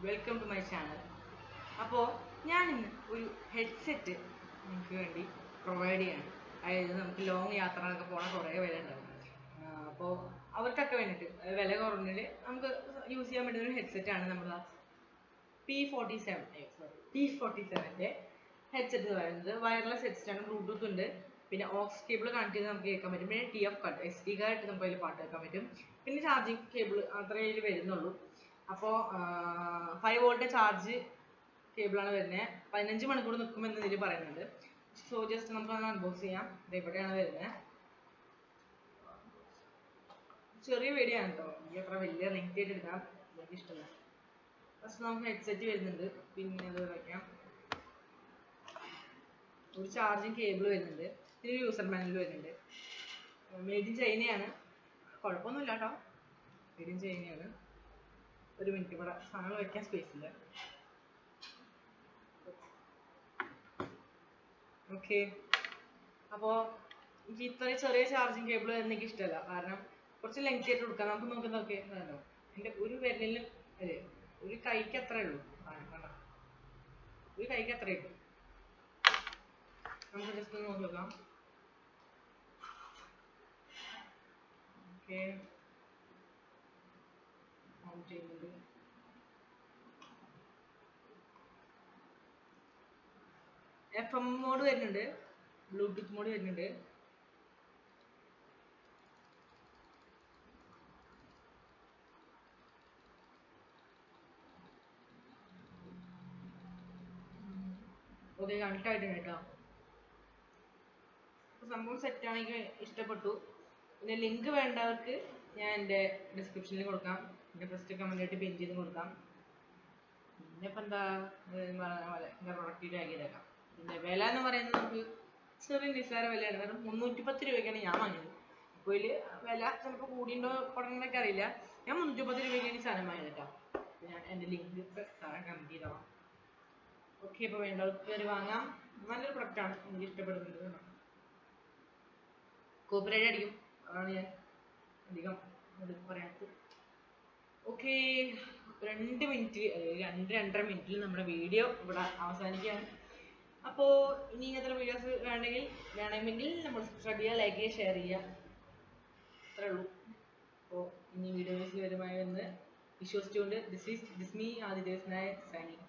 Welcome to my channel. അപ്പോൾ ഞാൻ ഇന്ന് ഒരു ഹെഡ്സെറ്റ് നിങ്ങൾക്ക് വേണ്ടി പ്രൊവൈഡ് ചെയ്യാണ്. അതായത് നമുക്ക് ലോങ് യാത്രകളൊക്കെ പോകണ കുറേ വില ഉണ്ടാവും. അപ്പോൾ അവർക്കൊക്കെ വേണ്ടിയിട്ട് വില കുറഞ്ഞിൽ നമുക്ക് യൂസ് ചെയ്യാൻ പറ്റുന്ന ഒരു ഹെഡ്സെറ്റാണ് നമ്മൾ P47ൻ്റെ ഹെഡ്സെറ്റ് എന്ന് പറയുന്നത്. വയർലെസ് ഹെഡ്സെറ്റാണ്, ബ്ലൂടൂത്ത് ഉണ്ട്, പിന്നെ ഓക്സ് കേബിൾ കണക്ട് ചെയ്ത് നമുക്ക് കേൾക്കാൻ പറ്റും, പിന്നെ TF കട്ട് SD കാർഡ് നമുക്ക് അതിൽ പാട്ട് കേൾക്കാൻ പറ്റും, പിന്നെ ചാർജിങ് കേബിൾ അത്രയേ ഇതിൽ വരുന്നുള്ളൂ. അപ്പോൾ 5 വോൾട്ട് ചാർജ് കേബിളാണ് വരുന്നത്. 15 മണിക്കൂർ നിൽക്കുമെന്ന് ഇതിൽ പറയുന്നുണ്ട്. സോ ജസ്റ്റ് നമുക്കൊന്ന് അൺബോക്സ് ചെയ്യാം. ഇതെവിടെയാണ് വരുന്നത്? ചെറിയ വീഡിയോ ആണ് കേട്ടോ, എനിക്ക് അത്ര വലിയ ലെങ്ത് ആയിട്ട് എടുക്കാൻ എനിക്ക് ഇഷ്ടമല്ല. ഫസ്റ്റ് നമുക്ക് ഹെഡ്സെറ്റ് വരുന്നുണ്ട്, പിന്നെ അത് വയ്ക്കാം. ഒരു ചാർജിങ് കേബിൾ വരുന്നുണ്ട്, പിന്നെ യൂസർ മാനുവൽ വരുന്നുണ്ട്. മെയ്ഡ് ഇൻ ചൈനയാണ്, കുഴപ്പമൊന്നുമില്ല കേട്ടോ, മെയ്ഡ് ഇൻ ചൈനയാണ്. ഒരു മിനിറ്റ്, ഇവിടെ സാധനങ്ങൾ വയ്ക്കാൻ സ്പേസ് ഇല്ല. ഓക്കെ, അപ്പോൾ എനിക്ക് ഇത്രയും ചെറിയ ചാർജിങ് കേബിൾ എനിക്ക് ഇഷ്ടമല്ല, കാരണം കുറച്ച് ലെങ്ത് ആയിട്ട് കൊടുക്കാം. നമുക്ക് നോക്കുന്നതൊക്കെ ആണല്ലോ, എൻ്റെ ഒരു വിരലിന് അതെ ഒരു കൈക്ക് അത്രേ ഉള്ളൂ. ഒരു കൈക്ക് അത്രേ ഉള്ളൂ. നമുക്ക് ജസ്റ്റ് ഒന്ന് നോക്കാം. ഓക്കെ, ഓൺ ചെയ്യുന്നുണ്ട്. FM മോഡ് വരുന്നുണ്ട്, ബ്ലൂടൂത്ത് മോഡ് വരുന്നുണ്ട്. ഓക്കെ, കണക്ട് ആയിട്ടുണ്ട് കേട്ടോ. സംഭവം സെറ്റ് ആണെങ്കിൽ ഇഷ്ടപ്പെട്ടു. പിന്നെ ലിങ്ക് വേണ്ടവർക്ക് ഞാൻ എൻ്റെ ഡിസ്ക്രിപ്ഷനിൽ കൊടുക്കാം, എൻ്റെ ഫസ്റ്റ് കമൻ്റ് ആയിട്ട് പിൻ ചെയ്ത് കൊടുക്കാം. പിന്നെ ഇപ്പം എന്താ എൻ്റെ പ്രൊഡക്റ്റിൻ്റെ ആക്കിയതേക്കാം. പിന്നെ വില എന്ന് പറയുന്നത് നമുക്ക് ചെറിയ നിസ്സാര വിലയാണ്, കാരണം 310 രൂപയ്ക്കാണ് ഞാൻ വാങ്ങിയത്. അപ്പോൾ ഇതിൽ വില ചിലപ്പോൾ കൂടിയുണ്ടോ കുറഞ്ഞൊക്കെ അറിയില്ല. ഞാൻ 310 രൂപയ്ക്കാണ് ഈ സാധനം വാങ്ങിയത് കേട്ടോ. ഞാൻ എൻ്റെ ലിങ്ക് താഴെ കമൻറ്റ് ചെയ്തോളാം. ഓക്കെ, ഇപ്പോൾ വേണ്ടവർക്ക് വരെ വാങ്ങാം. നല്ലൊരു പ്രൊഡക്റ്റാണ്, എനിക്ക് ഇഷ്ടപ്പെടുന്നുണ്ട്. കോപ്പിറൈറ്റ് അടിക്കും, അതാണ് ഞാൻ അധികം പറയാത്തത്. ഓക്കെ, 2 മിനിറ്റ് 2-2.5 മിനിറ്റിൽ നമ്മുടെ വീഡിയോ ഇവിടെ അവസാനിക്കുകയാണ്. അപ്പോൾ ഇനി ഇങ്ങനത്തെ വീഡിയോസ് വേണമെങ്കിൽ നമ്മൾ സബ്സ്ക്രൈബ് ചെയ്യുക, ലൈക്ക് ചെയ്യുക, ഷെയർ ചെയ്യുക, അത്രേ ഉള്ളൂ. അപ്പോൾ ഇനി വീഡിയോസ് വരുമായി എന്ന് വിശ്വസിച്ചുകൊണ്ട് this me Adidev Nair signing.